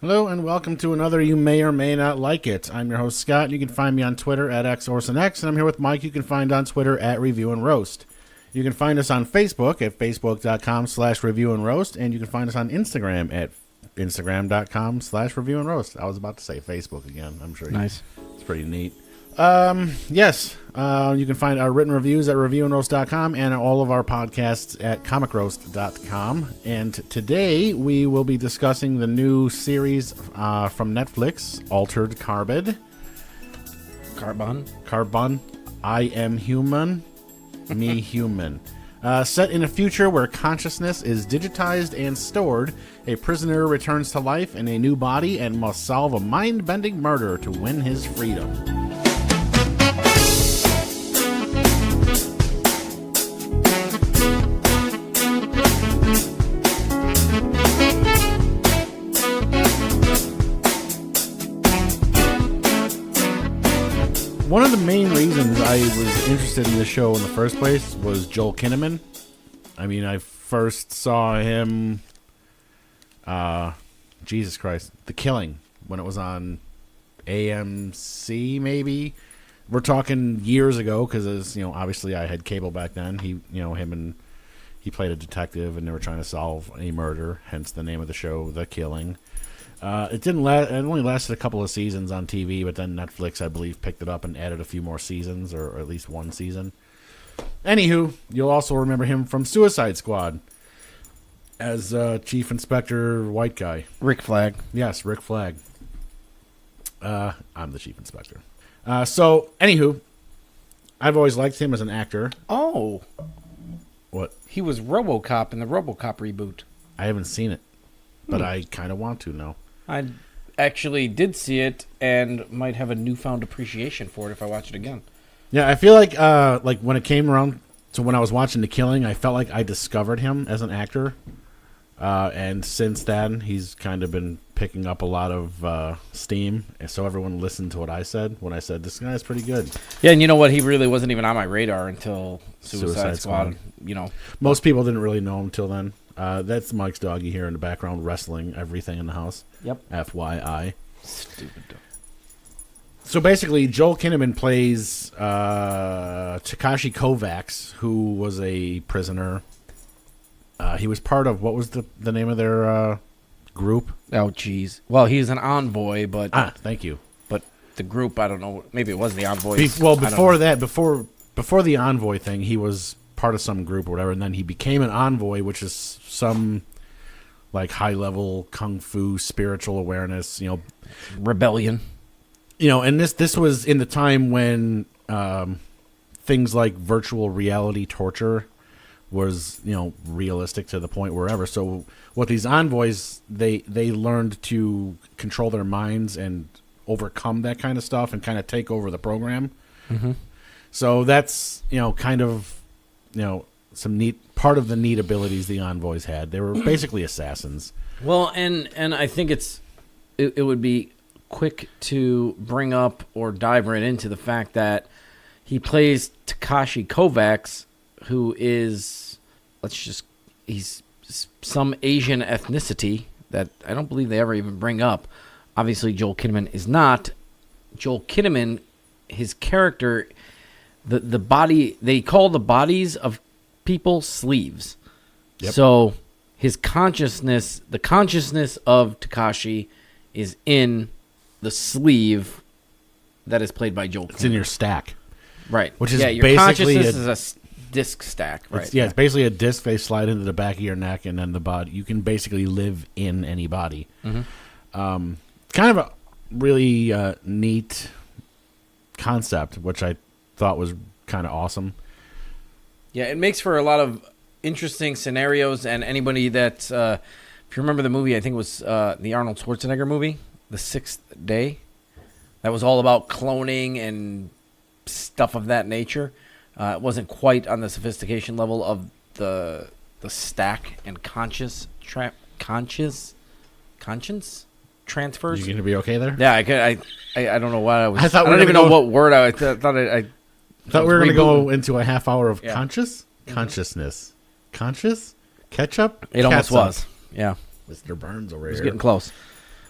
Hello and welcome to another You May or May Not Like It. I'm your host, Scott. You can find me on Twitter at XOrsonX, and I'm here with Mike. You can find on Twitter at Review and Roast. You can find us on Facebook at facebook.com/Review and Roast, and you can find us on Instagram at instagram.com/Review and Roast. I was about to say Facebook again. I'm sure nice. It's pretty neat. Yes. You can find our written reviews at reviewandroast.com and all of our podcasts at comicroast.com. And today we will be discussing the new series from Netflix, Altered Carbon. Carbon. I am human. Me human. Set in a future where consciousness is digitized and stored, a prisoner returns to life in a new body and must solve a mind-bending murder to win his freedom. One of the main reasons I was interested in this show in the first place was Joel Kinnaman. I mean, I first saw him, Jesus Christ, The Killing, when it was on AMC, maybe. We're talking years ago, because, obviously I had cable back then. He played a detective, and they were trying to solve a murder, hence the name of the show, The Killing. It didn't last. It only lasted a couple of seasons on TV, but then Netflix, I believe, picked it up and added a few more seasons, or at least one season. Anywho, you'll also remember him from Suicide Squad as Chief Inspector White Guy. Rick Flag. Yes, Rick Flag. I'm the Chief Inspector. Anywho, I've always liked him as an actor. Oh. What? He was RoboCop in the RoboCop reboot. I haven't seen it, but I kind of want to now. I actually did see it and might have a newfound appreciation for it if I watch it again. Yeah, I feel like when it came around to when I was watching The Killing, I felt like I discovered him as an actor. And since then, he's kind of been picking up a lot of steam. And so everyone listened to what I said when I said, this guy's pretty good. Yeah, and you know what? He really wasn't even on my radar until Suicide Squad. Most people didn't really know him till then. That's Mike's doggy here in the background, wrestling everything in the house. Yep. FYI. Stupid dog. So basically, Joel Kinnaman plays Takashi Kovacs, who was a prisoner. He was part of, what was the name of their group? Oh, jeez. Well, he's an envoy, but... thank you. But the group, I don't know. Maybe it was the envoy. Before the envoy thing, he was part of some group or whatever, and then he became an envoy, which is some like high-level kung fu spiritual awareness, rebellion. And this was in the time when things like virtual reality torture was, realistic to the point wherever. So what these envoys, they learned to control their minds and overcome that kind of stuff and kind of take over the program. Mm-hmm. So that's, kind of, some neat part of the neat abilities the envoys had. They were basically assassins. Well, and I think it would be quick to bring up or dive right into the fact that he plays Takashi Kovacs, who is, he's some Asian ethnicity that I don't believe they ever even bring up. Obviously, Joel Kinnaman is not. Joel Kinnaman, his character, the body, they call the bodies of people sleeves. Yep. So his consciousness, the consciousness of Takashi is in the sleeve that is played by Joel Kinnaman. It's in your stack. Right. Which is your basically consciousness is a disc stack, right? It's basically a disc they slide into the back of your neck, and then the body. You can basically live in any body. Mm-hmm. Kind of a really neat concept, which I thought was kind of awesome. Yeah, it makes for a lot of interesting scenarios, and anybody that, if you remember the movie, I think it was the Arnold Schwarzenegger movie, The Sixth Day, that was all about cloning and stuff of that nature. It wasn't quite on the sophistication level of the stack and conscience transfers. You gonna be okay there? Yeah, I don't know what I was. I don't even know what word I thought. I thought we were gonna go into a half hour of consciousness, ketchup. It almost was. Yeah, Mr. Burns over it was here. getting close.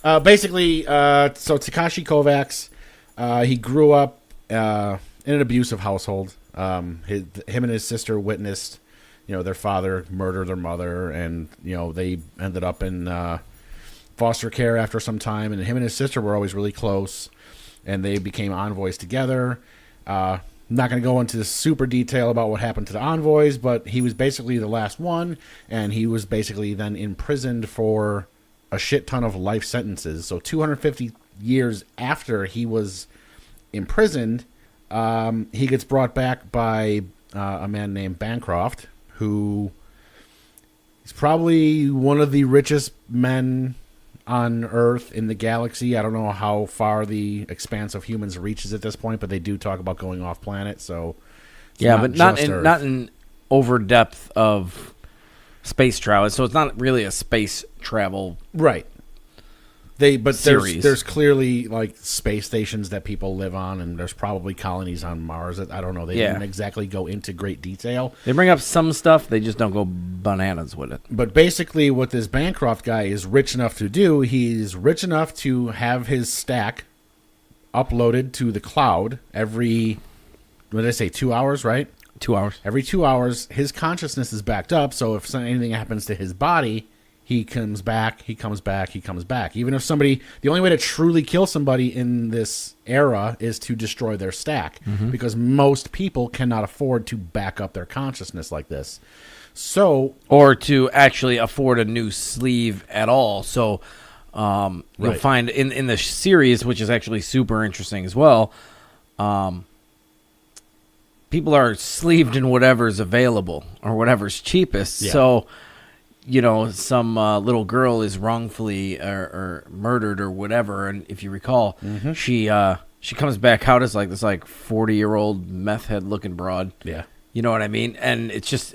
Basically, so Takashi Kovacs, he grew up in an abusive household. Him and his sister witnessed, their father murder their mother, and they ended up in foster care after some time. And him and his sister were always really close, and they became envoys together. I'm not going to go into super detail about what happened to the envoys, but he was basically the last one, and he was basically then imprisoned for a shit ton of life sentences. So 250 years after he was imprisoned, he gets brought back by a man named Bancroft, who is probably one of the richest men on Earth in the galaxy. I don't know how far the expanse of humans reaches at this point, but they do talk about going off planet. So yeah, but not in over depth of space travel. So it's not really a space travel, right? There's clearly like space stations that people live on, and there's probably colonies on Mars. I don't know. They didn't exactly go into great detail. They bring up some stuff. They just don't go bananas with it. But basically, what this Bancroft guy is rich enough to do, he's rich enough to have his stack uploaded to the cloud every, what did I say, 2 hours, right? 2 hours. Every 2 hours, his consciousness is backed up, so if anything happens to his body, he comes back. Even if the only way to truly kill somebody in this era is to destroy their stack, because most people cannot afford to back up their consciousness like this. So, or to actually afford a new sleeve at all. So you'll find in the series, which is actually super interesting as well, people are sleeved in whatever's available or whatever's cheapest. Yeah. So some little girl is wrongfully or murdered or whatever, and if you recall, she comes back out as like this 40-year-old meth head looking broad. Yeah, you know what I mean? And it's just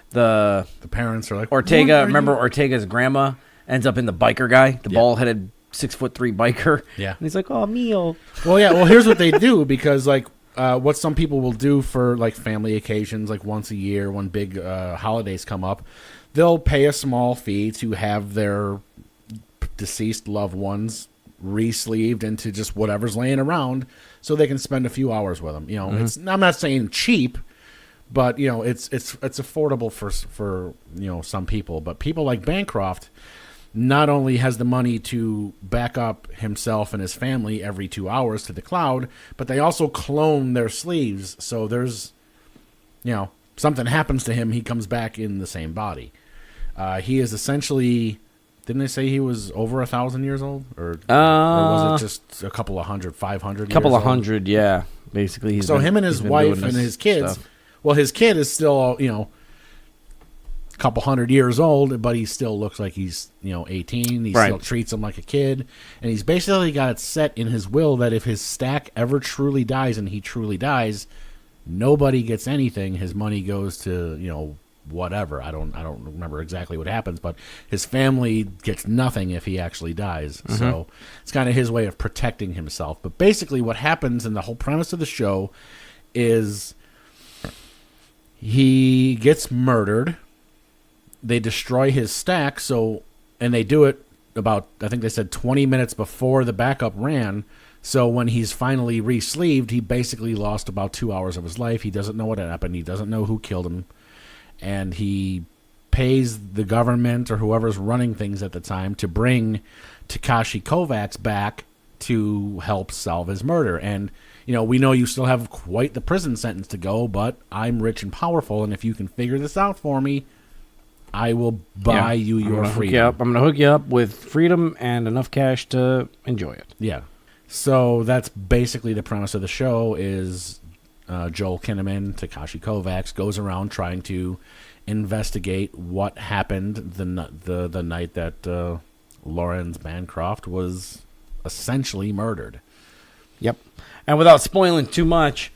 the parents are like, Ortega. Remember, Ortega's grandma ends up in the biker guy, the bald-headed 6'3" biker. Yeah, and he's like, oh, meal. Well, yeah. Well, here's what they do, because what some people will do for family occasions, once a year when big holidays come up. They'll pay a small fee to have their deceased loved ones re-sleeved into just whatever's laying around, so they can spend a few hours with them. I'm not saying cheap, but it's affordable for some people. But people like Bancroft not only has the money to back up himself and his family every 2 hours to the cloud, but they also clone their sleeves. So there's something happens to him, he comes back in the same body. He is essentially, didn't they say he was over 1,000 years old? Or was it just a couple of 500 couple of hundred, yeah. Basically, so him and his wife and his kids, stuff. Well, his kid is still, a couple hundred years old, but he still looks like he's, 18. He still treats him like a kid. And he's basically got it set in his will that if his stack ever truly dies, and he truly dies, nobody gets anything. His money goes to, whatever. I don't remember exactly what happens, but his family gets nothing if he actually dies. So it's kind of his way of protecting himself. But basically what happens, and the whole premise of the show, is he gets murdered. They destroy his stack, and they do it about, I think they said 20 minutes before the backup ran. So when he's finally re-sleeved, he basically lost about 2 hours of his life. He doesn't know what happened. He doesn't know who killed him. And he pays the government or whoever's running things at the time to bring Takashi Kovacs back to help solve his murder. And, we know you still have quite the prison sentence to go, but I'm rich and powerful, and if you can figure this out for me, I will buy you your freedom. I'm going to hook you up with freedom and enough cash to enjoy it. Yeah. So that's basically the premise of the show is Joel Kinnaman, Takashi Kovacs, goes around trying to investigate what happened the night that Lawrence Bancroft was essentially murdered. Yep. And without spoiling too much,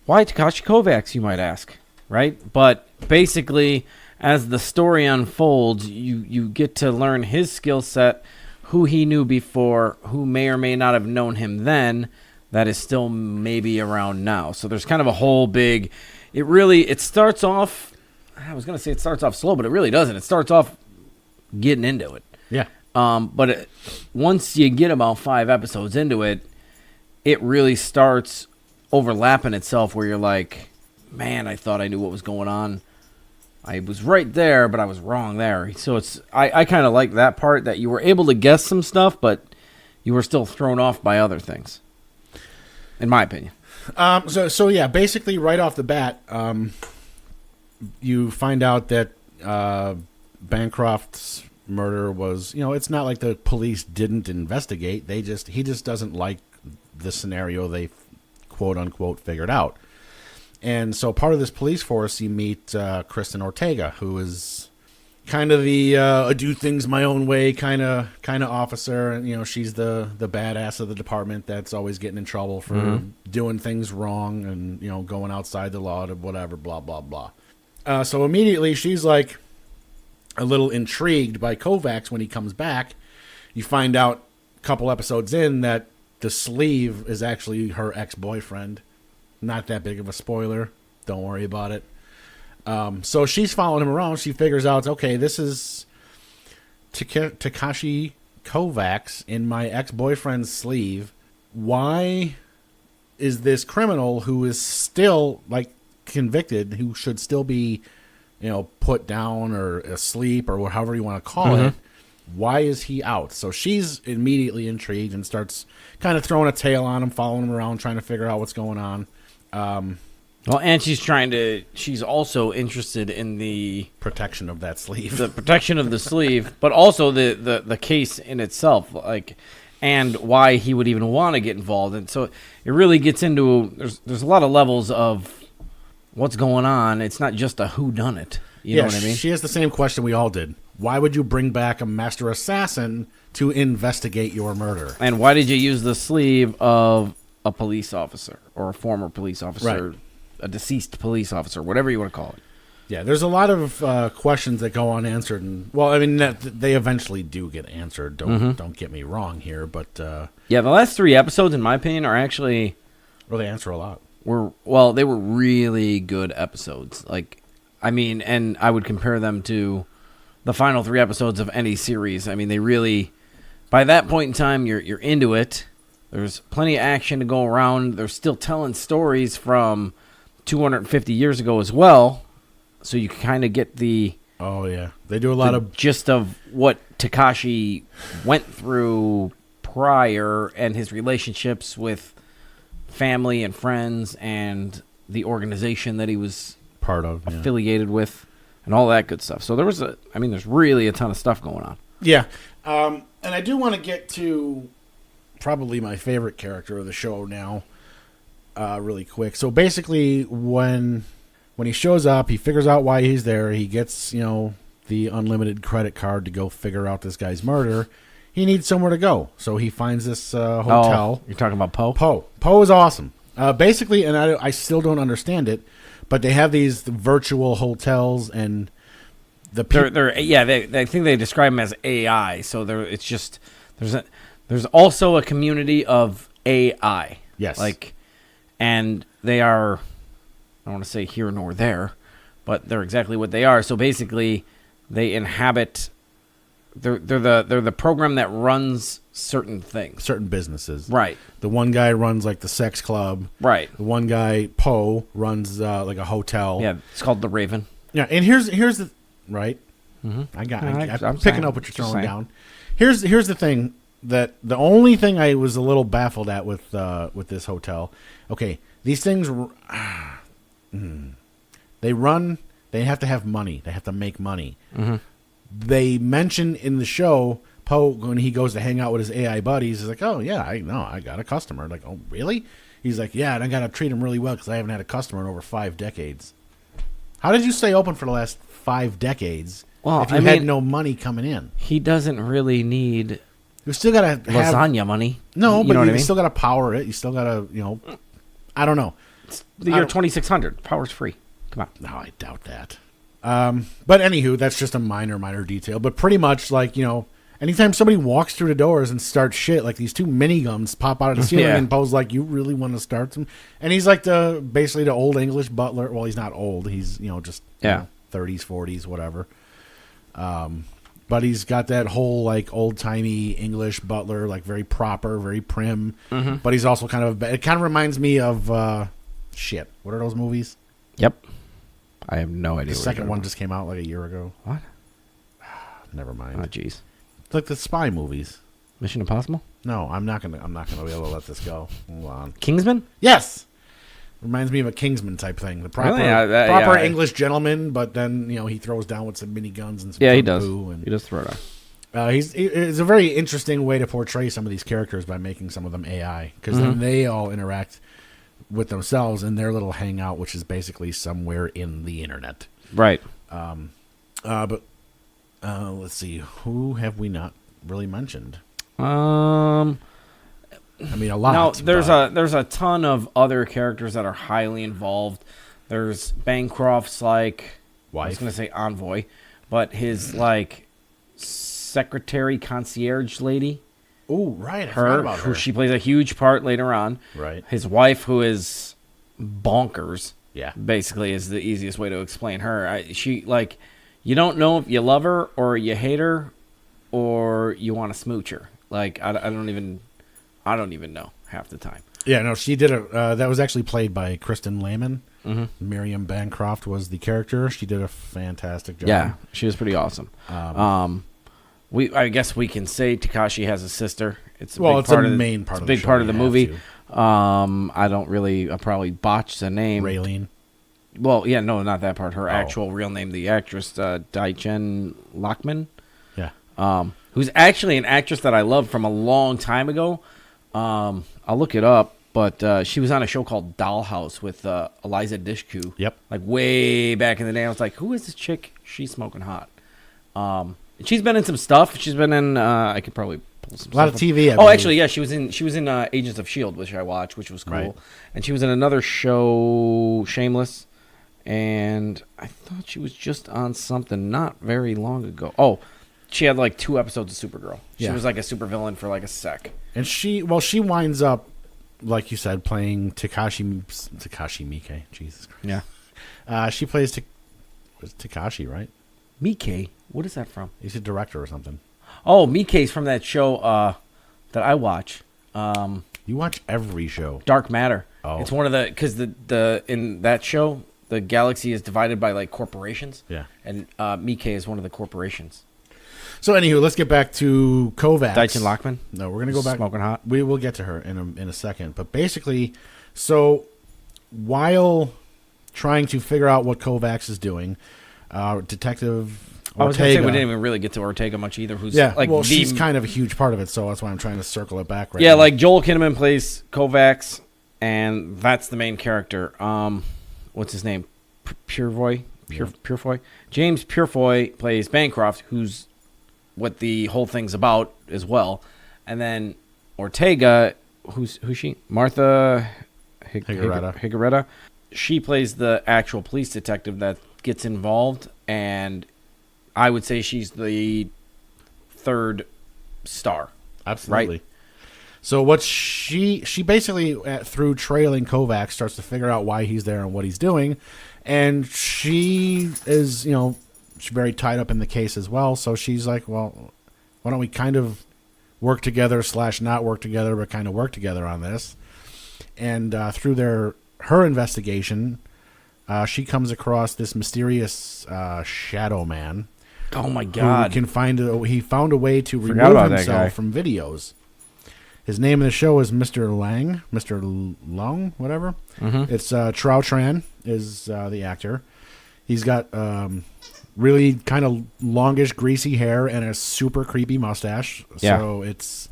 why Takashi Kovacs, you might ask, right? But basically, as the story unfolds, you get to learn his skill set, who he knew before, who may or may not have known him then, that is still maybe around now. So there's kind of a whole big... It starts off... I was going to say it starts off slow, but it really doesn't. It starts off getting into it. Yeah. But once you get about 5 episodes into it, it really starts overlapping itself where you're like, man, I thought I knew what was going on. I was right there, but I was wrong there. So I kind of like that part, that you were able to guess some stuff, but you were still thrown off by other things, in my opinion. So yeah, basically right off the bat, you find out that Bancroft's murder was, it's not like the police didn't investigate. He just doesn't like the scenario they quote unquote figured out. And so part of this police force, you meet Kristen Ortega, who is kind of the do things my own way kind of officer, and she's the badass of the department that's always getting in trouble for doing things wrong and going outside the law to whatever, blah blah blah. So immediately she's like a little intrigued by Kovacs when he comes back. You find out a couple episodes in that the sleeve is actually her ex-boyfriend. Not that big of a spoiler. Don't worry about it. So she's following him around. She figures out, okay, this is Takashi Kovacs in my ex-boyfriend's sleeve. Why is this criminal who is still convicted, who should still be, put down or asleep or however you want to call it, why is he out? So she's immediately intrigued and starts kind of throwing a tail on him, following him around, trying to figure out what's going on. Well, and she's also interested in the protection of that sleeve. The protection of the sleeve, but also the case in itself, and why he would even want to get involved. And so it really gets into, there's a lot of levels of what's going on. It's not just a whodunit. You know what I mean? She has the same question we all did. Why would you bring back a master assassin to investigate your murder? And why did you use the sleeve of a police officer or a former police officer, right, a deceased police officer, whatever you want to call it? Yeah, there's a lot of questions that go unanswered, and they eventually do get answered. Don't get me wrong here, but yeah, the last 3 episodes, in my opinion, are actually they answer a lot. They were really good episodes. And I would compare them to the final 3 episodes of any series. I mean, they really, by that point in time, you're into it. There's plenty of action to go around. They're still telling stories from 250 years ago as well, so you kind of get the they do a lot of gist of what Takashi went through prior and his relationships with family and friends and the organization that he was part of, affiliated with, and all that good stuff. So there's really a ton of stuff going on. Yeah, and I do want to get to probably my favorite character of the show now, really quick. So basically, when he shows up, he figures out why he's there. He gets, the unlimited credit card to go figure out this guy's murder. He needs somewhere to go, so he finds this hotel. Oh, you're talking about Poe? Poe is awesome. Basically, and I still don't understand it, but they have these virtual hotels, and I think they describe them as AI. So there's also a community of AI. Yes. And they are, I don't want to say here nor there, but they're exactly what they are. So basically, they inhabit. They're the program that runs certain things, certain businesses. Right. The one guy runs the sex club. Right. The one guy, Poe, runs a hotel. Yeah, it's called the Raven. Yeah, and here's the right. Mm-hmm. I'm picking up what you're throwing down. Here's the thing. That the only thing I was a little baffled at with this hotel, okay, these things, they run. They have to have money. They have to make money. Mm-hmm. They mention in the show, Poe, when he goes to hang out with his AI buddies, is like, oh yeah, I got a customer. Like, oh really? He's like, yeah, and I got to treat him really well because I haven't had a customer in over 5 decades. How did you stay open for the last 5 decades if you had no money coming in? He doesn't really need. You still gotta have lasagna money. No, but you still gotta power it. You still gotta, I don't know. It's the year 2600. Power's free. Come on. No, I doubt that. But anywho, that's just a minor detail. But pretty much, anytime somebody walks through the doors and starts shit, these 2 miniguns pop out of the ceiling, and Poe's like, "You really want to start some?" And he's basically the old English butler. Well, he's not old. He's just 30s, 40s, whatever. but he's got that whole like old timey English butler, like very proper, very prim. Mm-hmm. But he's also kind of. It kind of reminds me of shit. What are those movies? Yep. I have no idea. The second one just came out like a year ago. What? Never mind. Oh, jeez. It's like the spy movies. Mission Impossible? No, I'm not gonna be able to let this go. Hold on. Kingsman? Yes. Reminds me of a Kingsman type thing. The proper, Really? proper English gentleman, but then he throws down with some miniguns and some he does. And, he does throw it on. It's a very interesting way to portray some of these characters by making some of them AI, because then they all interact with themselves in their little hangout, which is basically somewhere in the internet. Right. But let's see, who have we not really mentioned? I mean, a lot. No, there's a ton of other characters that are highly involved. There's Bancroft's like wife. I was going to say envoy, but his like secretary concierge lady. Oh, right. I forgot about her. She plays a huge part later on. Right. His wife, who is bonkers. Yeah. Basically, is the easiest way to explain her. She like, you don't know if you love her or you hate her, or you want to smooch her. Like I don't even know half the time. Yeah, no, she did that was actually played by Kristen Lehman. Mm-hmm. Miriam Bancroft was the character. She did a fantastic job. Yeah, she was pretty awesome. I guess we can say Takashi has a sister. It's a big part of the movie. I probably botched the name. Raylene. Well, yeah, no, not that part. Her actual real name, the actress Dai-Chen Lachman. Yeah. Who's actually an actress that I love from a long time ago. I'll look it up, but she was on a show called Dollhouse with Eliza Dushku. Yep. Like way back in the day. I was like, who is this chick? She's smoking hot. She's been in some stuff. She's been in. I could probably pull some. A lot of TV. Actually, yeah, she was in Agents of S.H.I.E.L.D., which I watched, which was cool. Right. And she was in another show, Shameless. And I thought she was just on something not very long ago. Oh, she had like 2 episodes of Supergirl. She was like a supervillain for like a sec. And she winds up, like you said, playing Takashi Miike. Jesus Christ. Yeah. She plays Takashi, right? Miike? What is that from? He's a director or something. Oh, Miike's from that show that I watch. You watch every show. Dark Matter. Oh. It's one of because the in that show the galaxy is divided by like corporations. Yeah. And Miike is one of the corporations. So anywho, let's get back to Kovacs. Dai-Chen Lachman. No, we're gonna go back. Smoking hot. We will get to her in a second. But basically, so while trying to figure out what Kovacs is doing, Detective Ortega. I was gonna say we didn't even really get to Ortega much either. Who's she's kind of a huge part of it, so that's why I'm trying to circle it back right now. now. Like Joel Kinnaman plays Kovacs, and that's the main character. What's his name? Purefoy. James Purefoy plays Bancroft, who's what the whole thing's about as well. And then Ortega, who's she? Martha Higuereta. She plays the actual police detective that gets involved, and I would say she's the third star. Absolutely. Right? So what she basically through trailing Kovacs starts to figure out why he's there and what he's doing, and she is she's very tied up in the case as well. So she's like, well, why don't we kind of work together / not work together, but kind of work together on this? And through her investigation, she comes across this mysterious shadow man. Oh my God! He found a way to remove himself from videos. His name in the show is Mr. Long, whatever. Mm-hmm. It's Trao Tran is the actor. He's got really kind of longish, greasy hair and a super creepy mustache. Yeah. So it's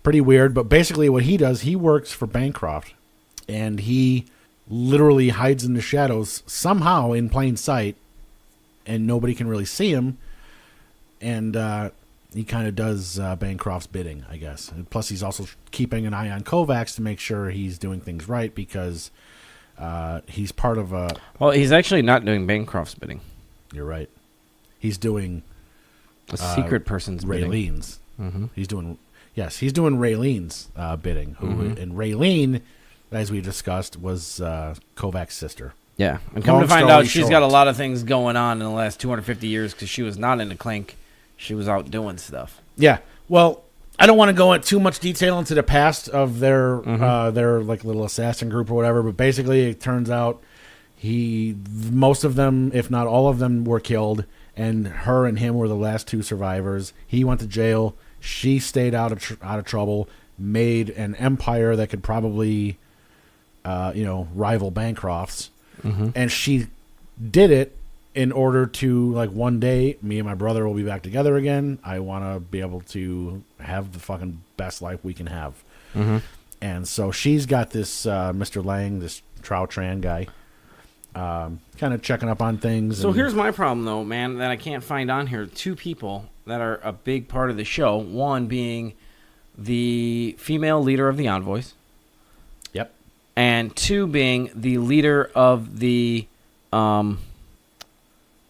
pretty weird. But basically what he does, he works for Bancroft, and he literally hides in the shadows somehow in plain sight, and nobody can really see him. And he kind of does Bancroft's bidding, I guess. And plus, he's also keeping an eye on Kovacs to make sure he's doing things right, because he's part of a... Well, he's actually not doing Bancroft's bidding. You're right. He's doing... A secret person's bidding. Raylene's. Mm-hmm. He's doing Raylene's bidding. And Raylene, as we discussed, was Kovacs' sister. Yeah. And come to find out, she's got a lot of things going on in the last 250 years, because she was not into Clank. she was out doing stuff. Yeah. Well, I don't want to go into too much detail into the past of their like little assassin group or whatever, but basically it turns out most of them, if not all of them, were killed, and her and him were the last two survivors. He went to jail. She stayed out of trouble, made an empire that could probably rival Bancroft's, and she did it in order to, like, one day, me and my brother will be back together again. I want to be able to have the fucking best life we can have. And so she's got this Mr. Lang, this Trow Tran guy, kind of checking up on things. So here's my problem, though, man, that I can't find on here. Two people that are a big part of the show. One being the female leader of the Envoys. Yep. And two being the leader of the...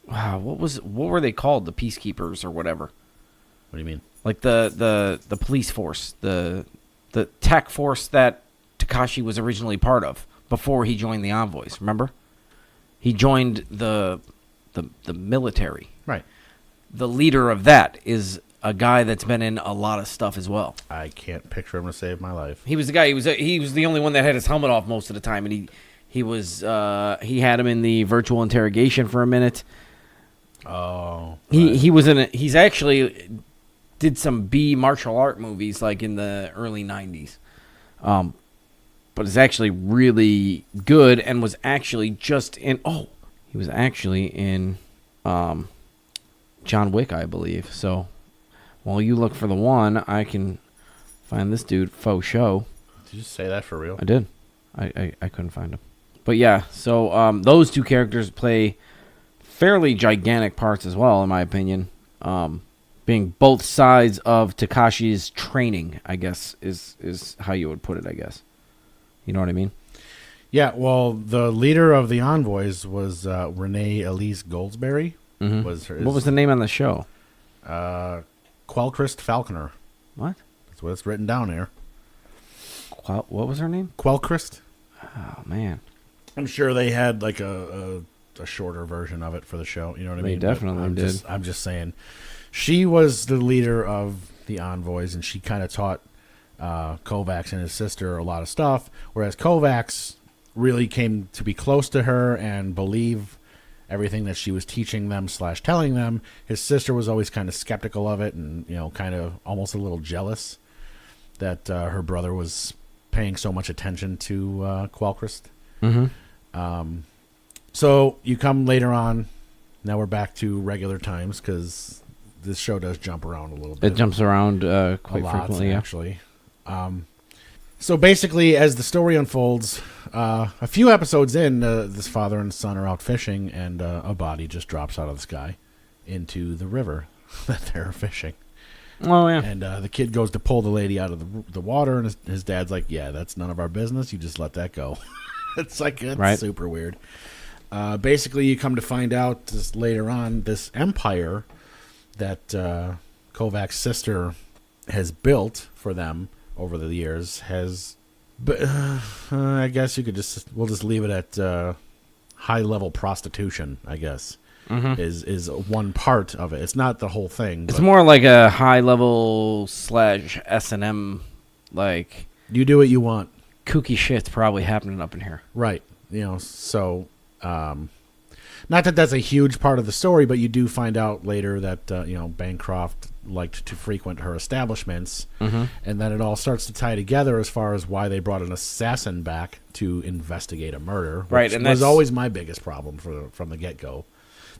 what were they called? The peacekeepers or whatever. What do you mean? Like the police force, the tech force that Takashi was originally part of before he joined the Envoys. Remember, he joined the military. Right. The leader of that is a guy that's been in a lot of stuff as well. I can't picture him to save my life. He was the guy. He was the only one that had his helmet off most of the time, and he had him in the virtual interrogation for a minute. Oh, he was in it. He's actually did some B martial art movies like in the early 90s. But is actually really good and was actually just in he was actually in John Wick, I believe. So while you look for the one, I can find this dude faux show. Did you say that for real? I did. I couldn't find him. But yeah, so those two characters play fairly gigantic parts as well, in my opinion. Being both sides of Takashi's training, I guess, is how you would put it, I guess. You know what I mean? Yeah, well, the leader of the Envoys was Renee Elise Goldsberry. What was the name on the show? Quellcrist Falconer. What? That's what it's written down here. What was her name? Quellcrist. Oh, man. I'm sure they had like a shorter version of it for the show. You know what I mean? They definitely did. I'm just saying. She was the leader of the Envoys, and she kind of taught Kovacs and his sister a lot of stuff, whereas Kovacs really came to be close to her and believe everything that she was teaching them / telling them. His sister was always kind of skeptical of it and, kind of almost a little jealous that her brother was paying so much attention to Quellcrist. So you come later on. Now we're back to regular times because this show does jump around a little bit. It jumps around quite frequently, actually. So basically, as the story unfolds, a few episodes in, this father and son are out fishing, and a body just drops out of the sky into the river that they're fishing. Oh, yeah. And the kid goes to pull the lady out of the water, and his dad's like, yeah, that's none of our business. You just let that go. It's right. Super weird. Basically, you come to find out this later on, this empire that Kovac's sister has built for them over the years has, I guess we'll just leave it at high-level prostitution, I guess, is one part of it. It's not the whole thing. It's more like a high-level / S&M, like... You do what you want. Kooky shit's probably happening up in here. Right. So... not that that's a huge part of the story, but you do find out later that Bancroft liked to frequent her establishments, and then it all starts to tie together as far as why they brought an assassin back to investigate a murder. Which and was always my biggest problem from the get-go.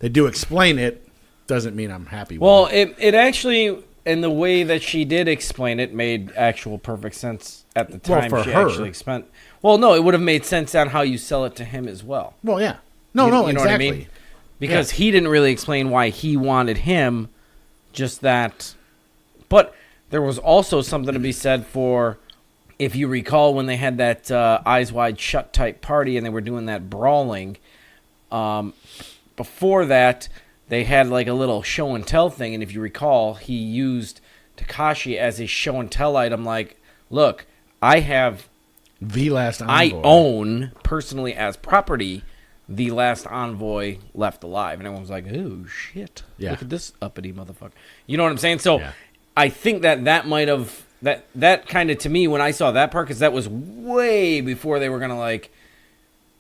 They do explain it, doesn't mean I'm happy with it. It actually, in the way that she did explain it, made actual perfect sense at the time. Well, for she her. actually explained. Well, no, it would have made sense on how you sell it to him as well. Well, yeah. You know exactly. what I mean? Because he didn't really explain why he wanted him, just that. But there was also something to be said for, if you recall, when they had that Eyes Wide Shut type party and they were doing that brawling. Before that, they had like a little show and tell thing, and if you recall, he used Takashi as a show and tell item. Like, look, I have the last Envoy. I own personally as property the last envoy left alive, and everyone was like, "Oh shit! Yeah. Look at this uppity motherfucker." You know what I'm saying? So Yeah. I think that might have that kind of, to me, when I saw that part, because that was way before they were gonna like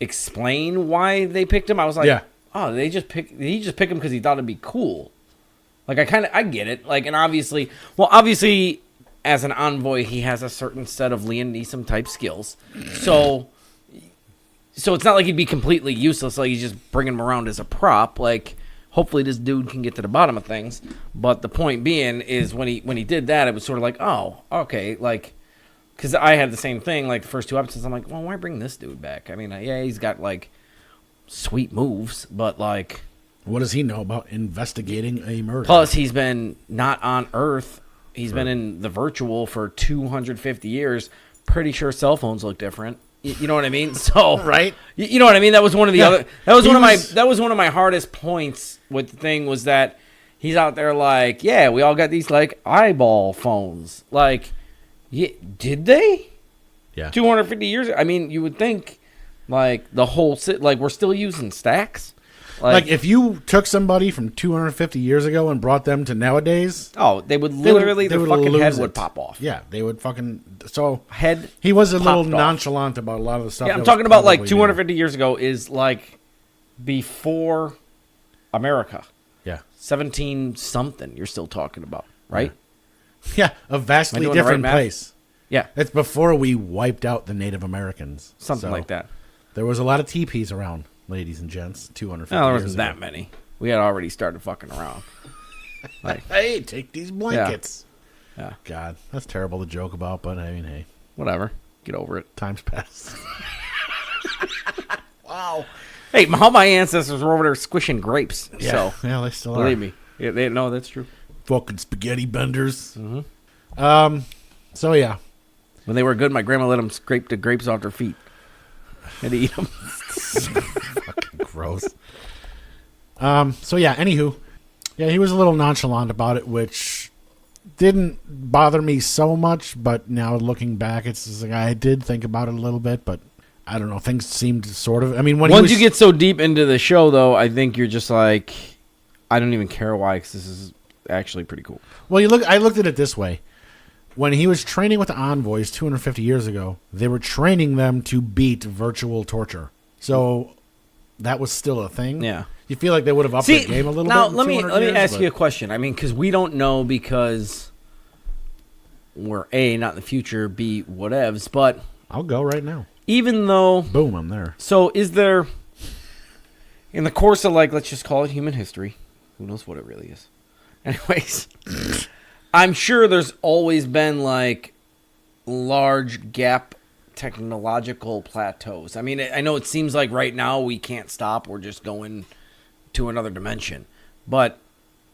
explain why they picked him. I was like, Yeah. "Oh, he just picked him because he thought it'd be cool." Like I get it. Like, and obviously, as an envoy, he has a certain set of Liam Neeson type skills. So it's not like he'd be completely useless. Like, he's just bringing him around as a prop. Like, hopefully this dude can get to the bottom of things. But the point being is when he did that, it was sort of like, oh, okay. Like, because I had the same thing. Like, the first 2 episodes, I'm like, well, why bring this dude back? I mean, yeah, he's got, like, sweet moves. But, like... What does he know about investigating a murder? Plus, he's been not on Earth. He's been in the virtual for 250 years. Pretty sure cell phones look different. You know what I mean? So Right. You know what I mean? That was one of the other. That was one of my hardest points with the thing, was that he's out there like, yeah, we all got these like eyeball phones. Like, yeah, did they? Yeah. 250 years. I mean, you would think like the whole like we're still using stacks. Like if you took somebody from 250 years ago and brought them to nowadays, they would literally they their would fucking lose head it. would pop off. Yeah, they would fucking. So Head. he was a little popped off. nonchalant about a lot of the stuff. Yeah, I'm that talking was about like probably 250 years ago is like before America. Yeah. 17 something you're still talking about, right? Yeah, a vastly doing the right different math? place. Yeah, It's before we wiped out the Native Americans. something So like that. There was a lot of teepees around, ladies and gents. 250 No, there years wasn't ago. that many. We had already started fucking around. Like, Hey, take these blankets. yeah, God, that's terrible to joke about, but I mean, hey, whatever. Get over it. times pass. Wow. Hey, all my ancestors were over there squishing grapes. Yeah, So, yeah, they still believe are. me. Yeah, they know that's true. Fucking spaghetti benders. Mm-hmm. So yeah, When they were good, my grandma let them scrape the grapes off their feet and eat them. fucking gross. So yeah, anywho, yeah, he was a little nonchalant about it, which didn't bother me so much. But now looking back, it's just like I did think about it a little bit, but I don't know. Things seemed sort of. I mean, Once you get so deep into the show, though, I think you're just like, I don't even care why, because this is actually pretty cool. well, I looked at it this way. When he was training with the envoys 250 years ago, they were training them to beat virtual torture. So that was still a thing. Yeah. You feel like they would have upped their game a little now bit? let me ask you a question. I mean, because we don't know, because we're A, not in the future, B, whatevs, but I'll go right now. even though, Boom, I'm there. so is there, in the course of, like, let's just call it human history, who knows what it really is. Anyways, I'm sure there's always been, like, large gap technological plateaus. I mean, I know it seems like right now we can't stop. We're just going to another dimension. But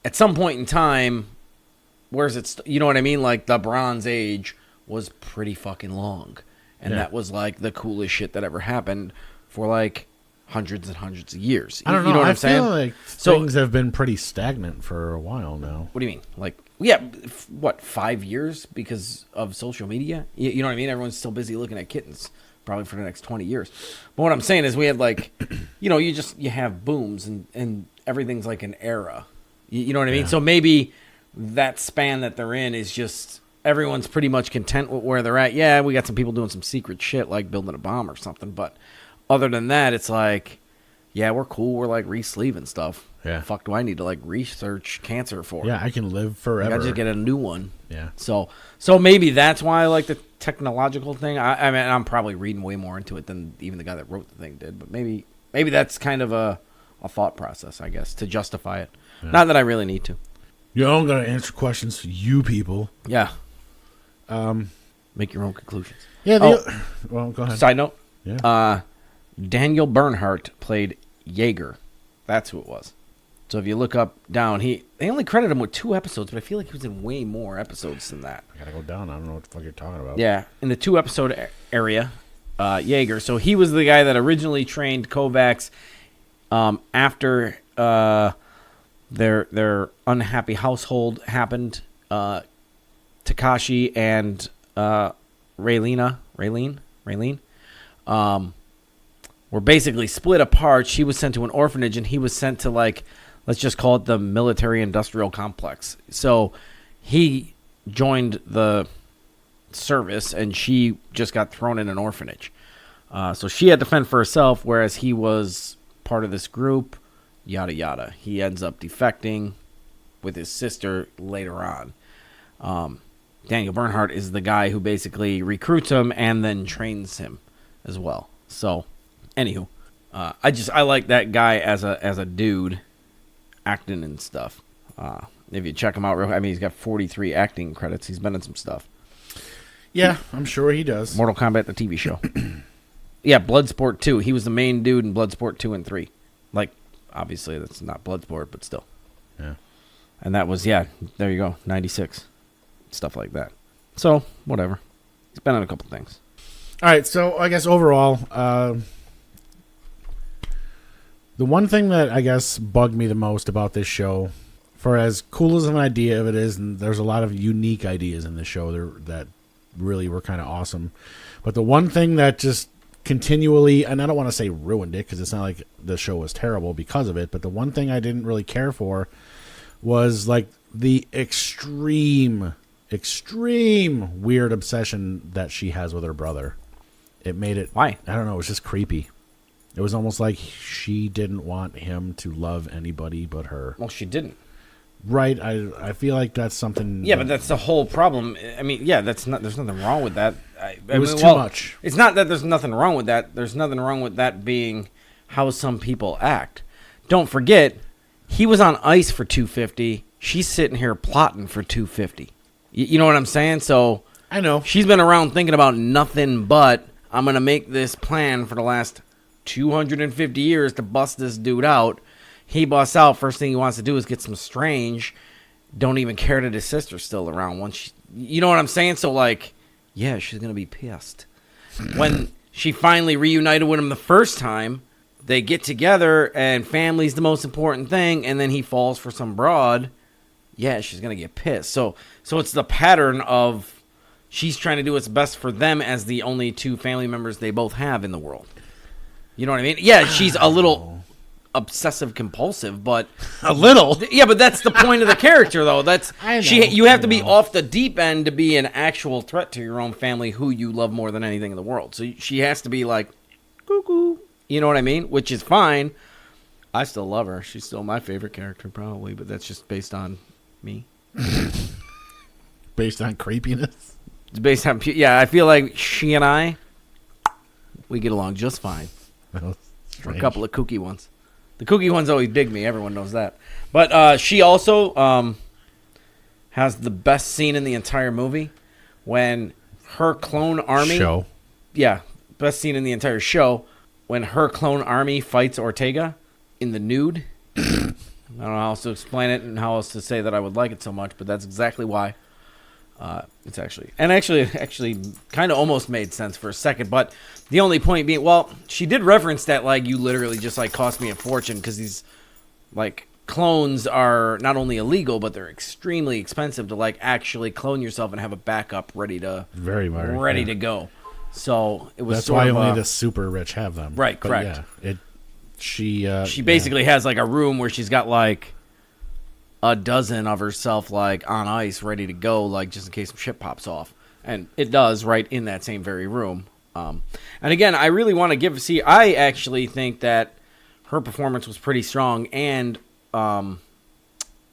at some point in time, where's it? You know what I mean? Like, the Bronze Age was pretty fucking long. And that was, like, the coolest shit that ever happened for, like, hundreds and hundreds of years. I don't know. You know what I I'm saying? feel like things have been pretty stagnant for a while now. What do you mean? Like, yeah, what, 5 years because of social media? You know what I mean? Everyone's still busy looking at kittens, probably for the next 20 years. But what I'm saying is we had, like, you know, you have booms and everything's like an era. You know what I mean? Yeah. So maybe that span that they're in is just everyone's pretty much content with where they're at. Yeah, we got some people doing some secret shit like building a bomb or something. But other than that, it's like, yeah, we're cool. We're like re-sleeving stuff. Yeah. Fuck do I need to like research cancer for? Yeah, I can live forever. I just get a new one. Yeah. So maybe that's why I like the technological thing. I mean, I'm probably reading way more into it than even the guy that wrote the thing did. But maybe that's kind of a thought process, I guess, to justify it. Yeah. Not that I really need to. You don't got to answer questions for you people. Yeah. Make your own conclusions. Yeah. Well, go ahead. Side note. Yeah. Daniel Bernhardt played Jaeger. That's who it was. So if you look up down, they only credit him with 2 episodes, but I feel like he was in way more episodes than that. I gotta go down. I don't know what the fuck you're talking about. Yeah, in the 2-episode area, Jaeger. So he was the guy that originally trained Kovacs after their unhappy household happened. Takashi and Raylene, were basically split apart. She was sent to an orphanage, and he was sent to, like, let's just call it the military-industrial complex. So he joined the service, and she just got thrown in an orphanage. So she had to fend for herself, whereas he was part of this group, yada, yada. He ends up defecting with his sister later on. Daniel Bernhardt is the guy who basically recruits him and then trains him as well. So, anywho, I like that guy as a dude acting and stuff. If you check him out, he's got 43 acting credits. He's been in some stuff. Yeah, I'm sure he does. Mortal Kombat, the TV show. Yeah, Bloodsport 2. He was the main dude in Bloodsport 2 and 3. Like, obviously, that's not Bloodsport, but still. Yeah. And that was, there you go, 96. Stuff like that. So, whatever. He's been in a couple things. All right, so I guess overall, the one thing that I guess bugged me the most about this show, for as cool as an idea of it is, and there's a lot of unique ideas in this show that really were kind of awesome, but the one thing that just continually, and I don't want to say ruined it because it's not like the show was terrible because of it, but the one thing I didn't really care for was like the extreme weird obsession that she has with her brother. It made it, why? I don't know, it was just creepy. It was almost like she didn't want him to love anybody but her. Well, she didn't. Right, I feel like that's something. Yeah, but that's the whole problem. I mean, there's nothing wrong with that. It was too much. It's not that there's nothing wrong with that. There's nothing wrong with that being how some people act. Don't forget, he was on ice for 250. She's sitting here plotting for 250. You know what I'm saying? So I know. She's been around thinking about nothing but, I'm going to make this plan for the last 250 years to bust this dude out. He busts out. First thing he wants to do is get some Strange. Don't even care that his sister's still around. You know what I'm saying? So, like, yeah, she's going to be pissed. When she finally reunited with him the first time, they get together, and family's the most important thing, and then he falls for some broad. Yeah, she's going to get pissed. So it's the pattern of she's trying to do what's best for them as the only two family members they both have in the world. You know what I mean? Yeah, she's a little obsessive compulsive, but a little. Yeah, but that's the point of the character, though. You have to be know. off the deep end to be an actual threat to your own family, who you love more than anything in the world. So she has to be like, cuckoo. You know what I mean? Which is fine. I still love her. She's still my favorite character, probably, but that's just based on me. Based on creepiness? It's based on, I feel like she and we get along just fine. For a couple of kooky ones. The kooky ones always dig me. Everyone knows that. But she also has the best scene in the entire movie when her clone army... Show. Yeah, best scene in the entire show when her clone army fights Ortega in the nude. I don't know how else to explain it and how else to say that I would like it so much, but that's exactly why. It's actually kind of almost made sense for a second, but the only point being, well, she did reference that, like, you literally just, like, cost me a fortune because these, like, clones are not only illegal, but they're extremely expensive to, like, actually clone yourself and have a backup ready to go. So it was that's sort why of only the super rich have them, right? But Correct. Yeah, she basically has like a room where she's got like a dozen of herself like on ice ready to go, like just in case some shit pops off, and it does right in that same very room. And again, I really want to I actually think that her performance was pretty strong, and what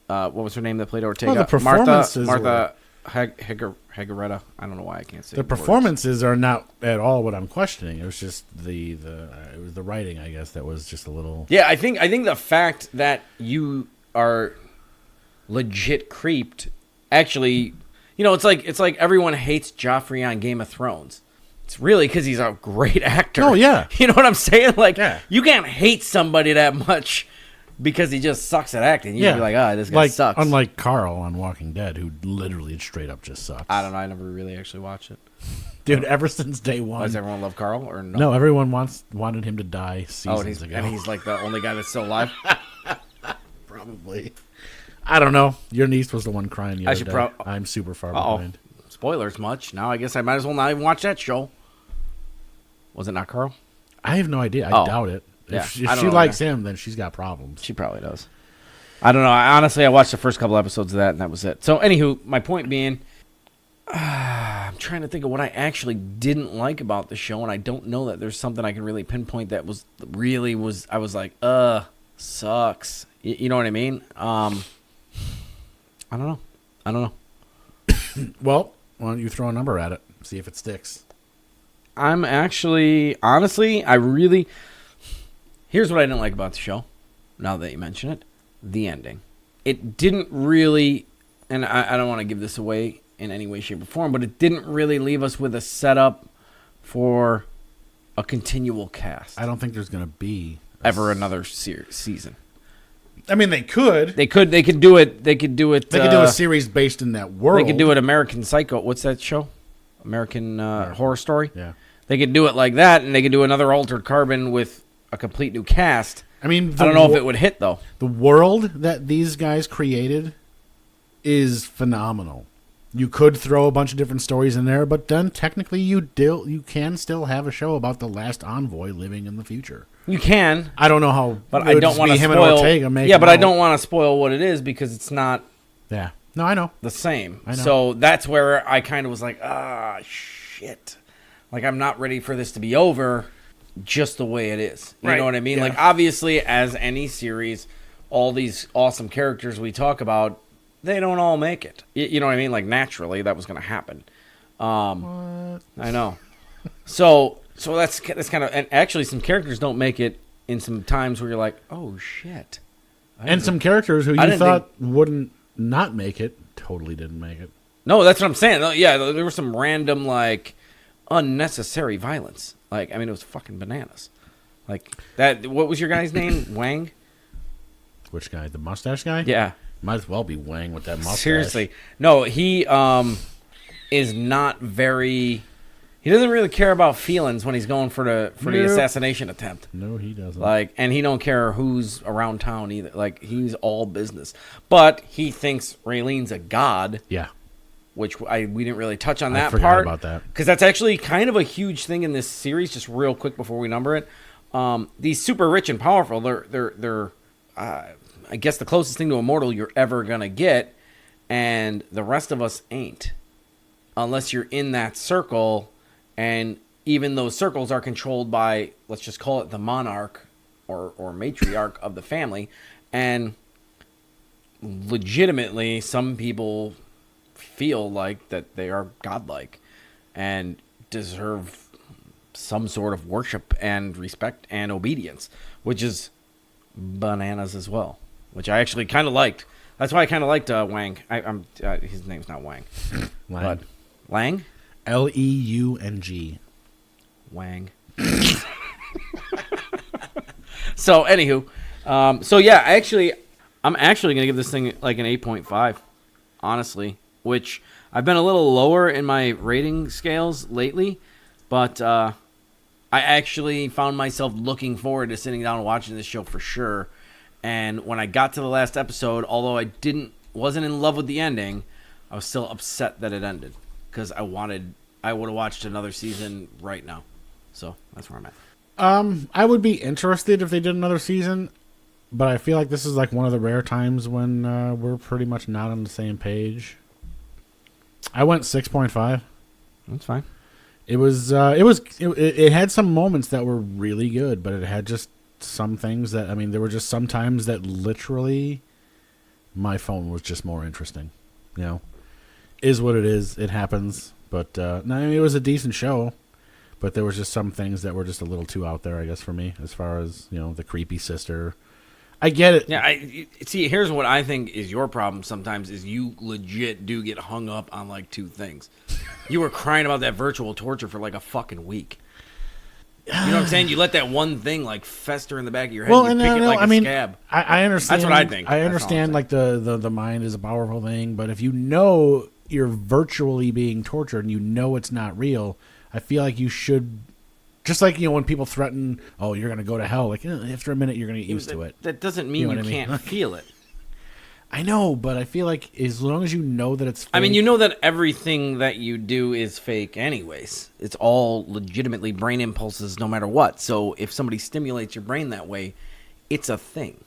was her name that played Ortega? Well, the performances Martha Hegareta. I don't know why I can't say the performances are not at all what I'm questioning. It was just it was the writing, I guess, that was just a little. Yeah, I think the fact that you are legit creeped, actually, it's like everyone hates Joffrey on Game of Thrones. It's really because he's a great actor. Oh yeah, you know what I'm saying? Like, yeah. You can't hate somebody that much because he just sucks at acting. You'd be like, this guy sucks. Unlike Carl on Walking Dead, who literally straight up just sucks. I don't know. I never really actually watched it. Dude, ever since day one. Does everyone love Carl or no? No, everyone wanted him to die seasons ago. And he's like the only guy that's still alive? Probably. I don't know. Your niece was the one crying the other day. I'm super far behind. Spoilers much. Now I guess I might as well not even watch that show. Was it not Carl? I have no idea. I Oh. doubt it. Yeah, If I don't she know likes either. him, then she's got problems. She probably does. I don't know. Honestly, I watched the first couple episodes of that, and that was it. So, anywho, my point being, I'm trying to think of what I actually didn't like about the show, and I don't know that there's something I can really pinpoint that was I was like, sucks. You know what I mean? I don't know. Well, why don't you throw a number at it? See if it sticks. I'm actually, honestly, here's what I didn't like about the show, now that you mention it, the ending. It didn't really, and I don't want to give this away in any way, shape, or form, but it didn't really leave us with a setup for a continual cast. I don't think there's going to be ever another season. I mean, they could. They could do it. They could do it. They could do a series based in that world. They could do it American Psycho. What's that show? American Horror Story? Yeah. They could do it like that, and they could do another Altered Carbon with a complete new cast. I mean, I don't know if it would hit, though. The world that these guys created is phenomenal. You could throw a bunch of different stories in there, but then technically you can still have a show about the last envoy living in the future. You can. I don't know how, but I don't want to him spoil. and Ortega make Yeah, but I don't want to spoil what it is because it's not. Yeah. No, I know. The same. I know. So that's where I kind of was like, shit. Like, I'm not ready for this to be over just the way it is. You know what I mean? Yeah. Like, obviously, as any series, all these awesome characters we talk about, they don't all make it. You know what I mean? Like, naturally, that was going to happen. What? I know. So that's kind of... And actually, some characters don't make it in some times where you're like, oh, shit. And some characters who you thought wouldn't not make it totally didn't make it. No, that's what I'm saying. Yeah, there was some random, like, unnecessary violence. Like, I mean, it was fucking bananas. Like, that... What was your guy's name? Wang? Which guy? The mustache guy? Yeah. Might as well be Wang with that mustache. Seriously. No, he is not very... He doesn't really care about feelings when he's going for the assassination attempt. No, he doesn't. Like, and he don't care who's around town either. Like, he's all business. But he thinks Raylene's a god. Yeah. Which we didn't really touch on that I forgot part. about that. Because that's actually kind of a huge thing in this series, just real quick before we number it. These super rich and powerful, they're I guess the closest thing to immortal you're ever going to get. And the rest of us ain't. Unless you're in that circle... And even those circles are controlled by, let's just call it the monarch or matriarch of the family. And legitimately, some people feel like that they are godlike and deserve some sort of worship and respect and obedience, which is bananas as well, which I actually kind of liked. That's why I kind of liked Wang. His name's not Wang. Lang. But Lang? Leung. Wang. So, anywho. So, yeah, I'm actually going to give this thing like an 8.5, honestly, which I've been a little lower in my rating scales lately, but I actually found myself looking forward to sitting down and watching this show for sure. And when I got to the last episode, although I wasn't in love with the ending, I was still upset that it ended. Because I would have watched another season right now. So that's where I'm at. I would be interested if they did another season, but I feel like this is like one of the rare times when we're pretty much not on the same page. I went 6.5. That's fine. It had some moments that were really good, but it had just some things that, I mean, there were just some times that literally my phone was just more interesting, you know. Is what it is. It happens. But no, I mean, it was a decent show. But there was just some things that were just a little too out there, I guess, for me. As far as, you know, the creepy sister. I get it. Yeah, see, here's what I think is your problem sometimes is you legit do get hung up on, like, two things. You were crying about that virtual torture for, like, a fucking week. You know what I'm saying? You let that one thing, like, fester in the back of your head and you pick it like a scab. I understand. That's what I think. I understand, like, the mind is a powerful thing. But if you know you're virtually being tortured and you know it's not real, I feel like you should, just like, you know, when people threaten, oh, you're going to go to hell, like, after a minute you're going to get used to it. That doesn't mean you can't feel it. I know, but I feel like as long as you know that it's fake. I mean, you know that everything that you do is fake anyways. It's all legitimately brain impulses no matter what. So if somebody stimulates your brain that way, it's a thing.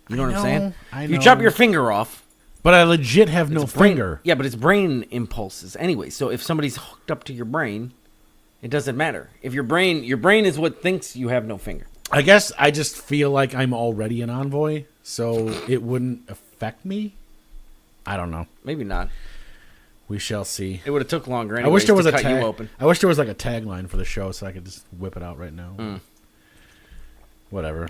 You know what I'm saying? I You know. chop your finger off. But I legit have no it's brain- finger. Yeah, but it's brain impulses anyway. So if somebody's hooked up to your brain, it doesn't matter. If your brain is what thinks you have no finger. I guess I just feel like I'm already an envoy, so it wouldn't affect me. I don't know. Maybe not. We shall see. It would have took longer anyways I wish there was to a cut you open. I wish there was like a tagline for the show so I could just whip it out right now. Whatever.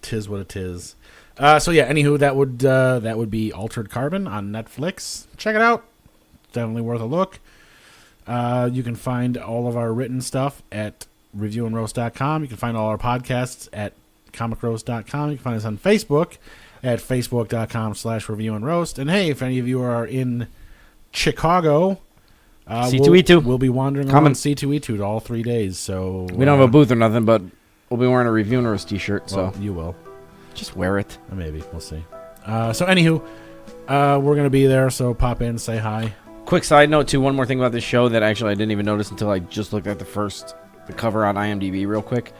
Tis what it is. So yeah, anywho, that would be Altered Carbon on Netflix. Check it out. Definitely worth a look. You can find all of our written stuff at reviewandroast.com. You can find all our podcasts at comicroast.com. You can find us on Facebook at facebook.com/reviewandroast. And hey, if any of you are in Chicago, C2E2. we'll be wandering Coming. around C2E2 all 3 days. So We don't have a booth or nothing, but we'll be wearing a Review and Roast t-shirt, so well, you will. just wear it. Maybe. We'll see. So anywho, we're going to be there, so pop in, say hi. Quick side note, too, one more thing about this show that actually I didn't even notice until I just looked at the cover on IMDb real quick,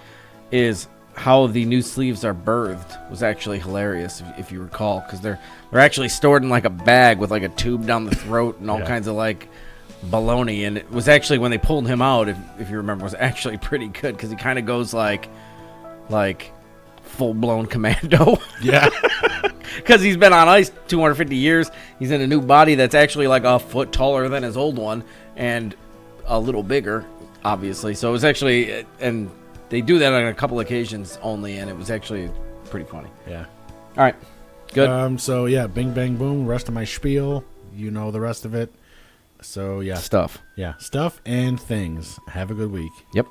is how the new sleeves are birthed was actually hilarious, if you recall, because they're actually stored in like a bag with like a tube down the throat and all kinds of like baloney, and it was actually, when they pulled him out, if you remember, was actually pretty good, because he kind of goes like full-blown commando. Yeah. Because he's been on ice 250 years. He's in a new body that's actually like a foot taller than his old one and a little bigger, obviously. So it was actually, and they do that on a couple occasions only, and it was actually pretty funny. Yeah. All right. Good. So yeah, bing, bang, boom. Rest of my spiel. You know the rest of it. So yeah. Stuff. Yeah. Stuff and things. Have a good week. Yep.